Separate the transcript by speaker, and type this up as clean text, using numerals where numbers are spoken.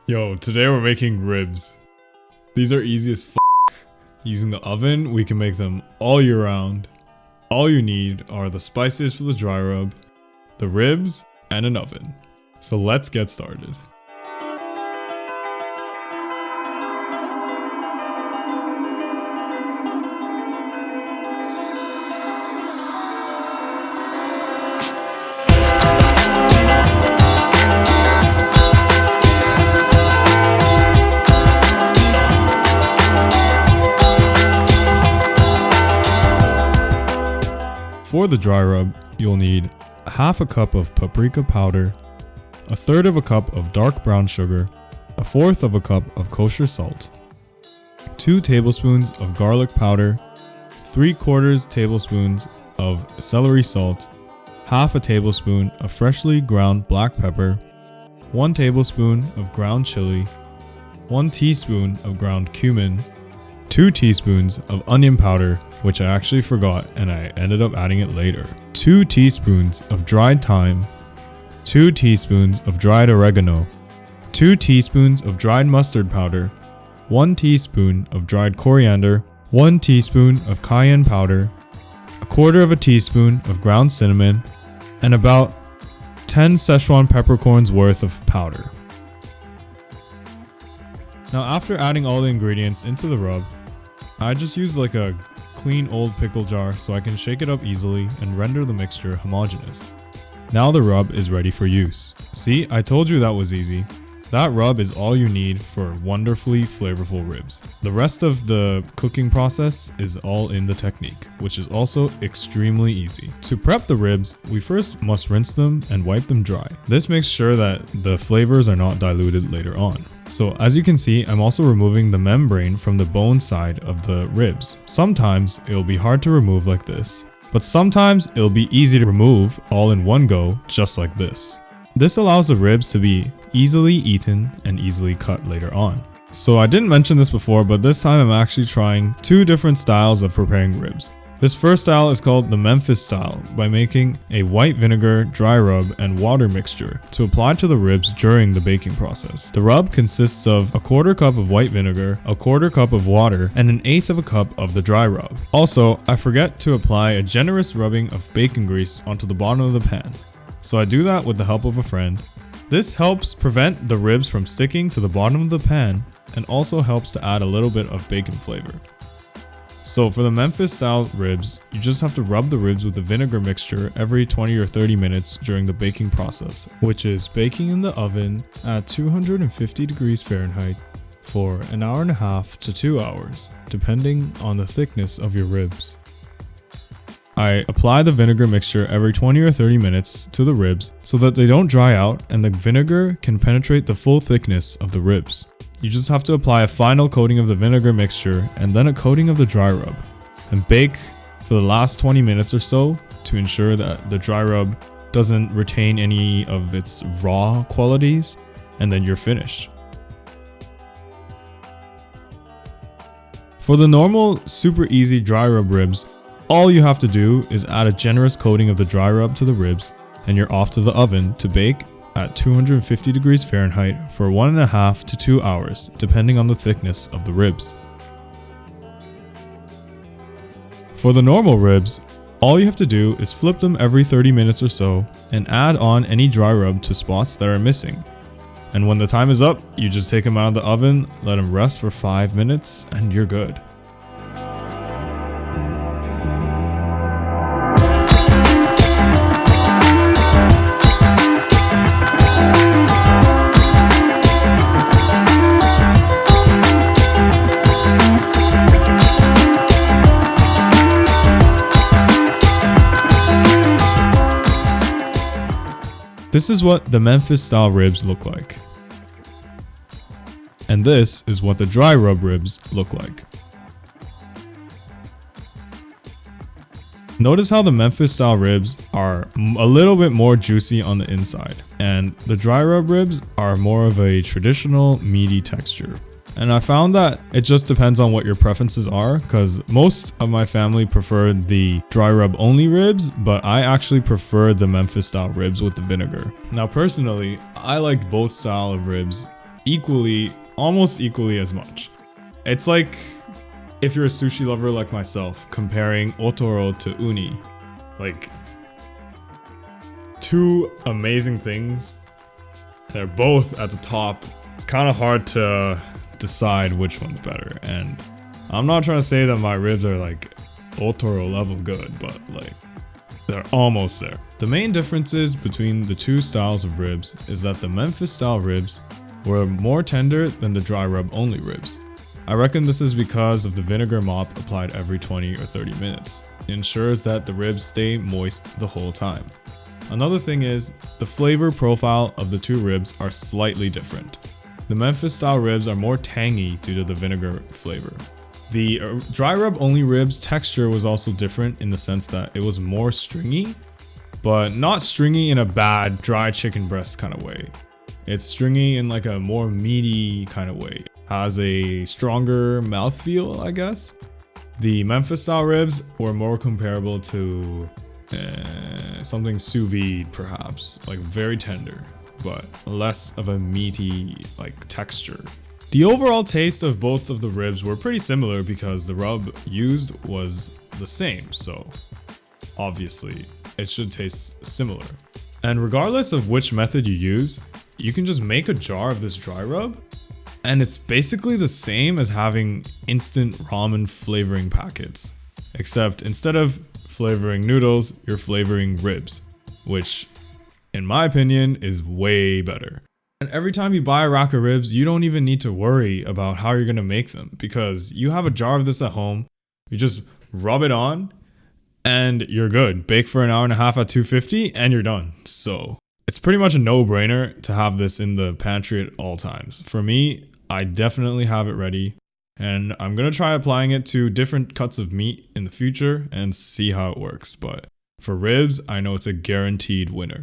Speaker 1: Yo, today we're making ribs. These are easy as Using the oven, we can make them all year round. All you need are the spices for the dry rub, the ribs, and an oven. So let's get started. For the dry rub, you'll need half a cup of paprika powder, a third of a cup of dark brown sugar, a fourth of a cup of kosher salt, 2 tablespoons of garlic powder, 3/4 tablespoons of celery salt, half a tablespoon of freshly ground black pepper, 1 tablespoon of ground chili, 1 teaspoon of ground cumin, 2 teaspoons of onion powder, which I actually forgot and I ended up adding it later, 2 teaspoons of dried thyme, 2 teaspoons of dried oregano, 2 teaspoons of dried mustard powder, 1 teaspoon of dried coriander, 1 teaspoon of cayenne powder, 1/4 teaspoon of ground cinnamon, and about 10 Szechuan peppercorns worth of powder. Now after adding all the ingredients into the rub, I just use like a clean old pickle jar so I can shake it up easily and render the mixture homogeneous. Now the rub is ready for use. See, I told you that was easy. That rub is all you need for wonderfully flavorful ribs. The rest of the cooking process is all in the technique, which is also extremely easy. To prep the ribs, we first must rinse them and wipe them dry. This makes sure that the flavors are not diluted later on. So as you can see, I'm also removing the membrane from the bone side of the ribs. Sometimes it'll be hard to remove like this, but sometimes it'll be easy to remove all in one go, just like this. This allows the ribs to be easily eaten and easily cut later on. So I didn't mention this before, but this time I'm actually trying 2 different styles of preparing ribs. This first style is called the Memphis style by making a white vinegar, dry rub, and water mixture to apply to the ribs during the baking process. The rub consists of 1/4 cup of white vinegar, 1/4 cup of water, and 1/8 cup of the dry rub. Also, I forget to apply a generous rubbing of bacon grease onto the bottom of the pan. So I do that with the help of a friend. This helps prevent the ribs from sticking to the bottom of the pan and also helps to add a little bit of bacon flavor. So for the Memphis style ribs, you just have to rub the ribs with the vinegar mixture every 20 or 30 minutes during the baking process, which is baking in the oven at 250 degrees Fahrenheit for 1.5 hours to 2 hours, depending on the thickness of your ribs. I apply the vinegar mixture every 20 or 30 minutes to the ribs so that they don't dry out and the vinegar can penetrate the full thickness of the ribs. You just have to apply a final coating of the vinegar mixture and then a coating of the dry rub and bake for the last 20 minutes or so to ensure that the dry rub doesn't retain any of its raw qualities, and then you're finished. For the normal super easy dry rub ribs, all you have to do is add a generous coating of the dry rub to the ribs and you're off to the oven to bake at 250 degrees Fahrenheit for 1.5 to 2 hours, depending on the thickness of the ribs. For the normal ribs, all you have to do is flip them every 30 minutes or so and add on any dry rub to spots that are missing. And when the time is up, you just take them out of the oven, let them rest for 5 minutes, and you're good. This is what the Memphis style ribs look like. And this is what the dry rub ribs look like. Notice how the Memphis style ribs are a little bit more juicy on the inside, and the dry rub ribs are more of a traditional meaty texture. And I found that it just depends on what your preferences are, because most of my family preferred the dry rub only ribs, but I actually prefer the Memphis style ribs with the vinegar. Now personally, I liked both style of ribs almost equally as much. It's like if you're a sushi lover like myself, comparing otoro to uni. Like, two amazing things. They're both at the top. It's kind of hard to decide which one's better. And I'm not trying to say that my ribs are like otoro level good, but like they're almost there. The main differences between the two styles of ribs is that the Memphis style ribs were more tender than the dry rub only ribs. I reckon this is because of the vinegar mop applied every 20 or 30 minutes. It ensures that the ribs stay moist the whole time. Another thing is, the flavor profile of the two ribs are slightly different. The Memphis style ribs are more tangy due to the vinegar flavor. The dry rub only ribs texture was also different in the sense that it was more stringy, but not stringy in a bad dry chicken breast kind of way. It's stringy in like a more meaty kind of way. Has a stronger mouthfeel, I guess. The Memphis style ribs were more comparable to something sous vide perhaps, like very tender, but less of a meaty like texture. The overall taste of both of the ribs were pretty similar because the rub used was the same, so obviously it should taste similar. And regardless of which method you use, you can just make a jar of this dry rub, and it's basically the same as having instant ramen flavoring packets, except instead of flavoring noodles, you're flavoring ribs, which in my opinion is way better. And every time you buy a rack of ribs, you don't even need to worry about how you're gonna make them because you have a jar of this at home. You just rub it on and you're good. Bake for an hour and a half at 250 and you're done. So it's pretty much a no-brainer to have this in the pantry at all times. For me, I definitely have it ready, and I'm gonna try applying it to different cuts of meat in the future and see how it works. But for ribs, I know it's a guaranteed winner.